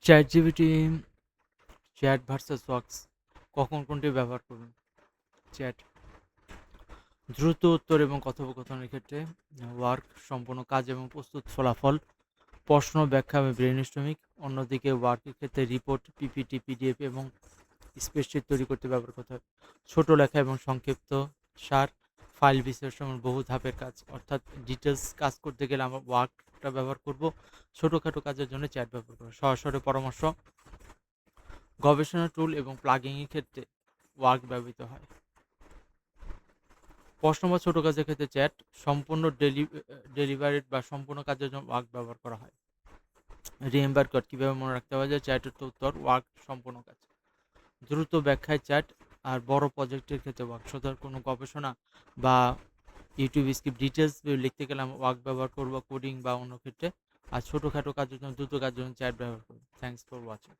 Chat GPT, chat versus wax, কখন কোনটি ব্যবহার করবেন? চ্যাট দ্রুত উত্তর এবং কথোপকথনের ক্ষেত্রে, ওয়ার্ক সম্পূর্ণ কাজ এবং প্রস্তুত ফলাফল, প্রশ্ন ব্যাখ্যা এবং ব্রেনস্টর্মিং। অন্যদিকে ওয়ার্কের ক্ষেত্রে রিপোর্ট, পিপিটি, পিডিএফ এবং স্প্রেডশিট তৈরি করতে ব্যবহার করতে হয়। ছোট লেখা এবং সংক্ষিপ্ত সার, ফাইল বিশ্লেষণ এবং বহু ধাপের কাজ, অর্থাৎ ডিটেলস কাজ করতে গেলে আমরা ওয়ার্কটা ব্যবহার করব। ছোটোখাটো কাজের জন্য চ্যাট ব্যবহার করব। সরাসরি পরামর্শ, গবেষণা টুল এবং প্লাগিংয়ের ক্ষেত্রে ওয়ার্ক ব্যবহৃত হয়। প্রশ্ন বা ছোট কাজের ক্ষেত্রে চ্যাট, সম্পূর্ণ ডেলিভারিড বা সম্পূর্ণ কাজের জন্য ওয়ার্ক ব্যবহার করা হয়। রিমেম্বার কোড, কীভাবে মনে রাখতে হবে যে চ্যাটের তো উত্তর, ওয়ার্ক সম্পূর্ণ কাজ। দ্রুত ব্যাখ্যায় চ্যাট, আর বড় প্রজেক্টের ক্ষেত্রে ওয়ার্ক। সুতরাং কোনো গবেষণা বা ইউটিউব স্ক্রিপ্ট ডিটেলস লিখতে গেলে আমরা ওয়ার্ক ব্যবহার করবো, কোডিং বা অন্য ক্ষেত্রে। আর ছোটোখাটো কাজের জন্য, দ্রুত কাজের জন্য চ্যাট ব্যবহার করবো। Thanks for watching.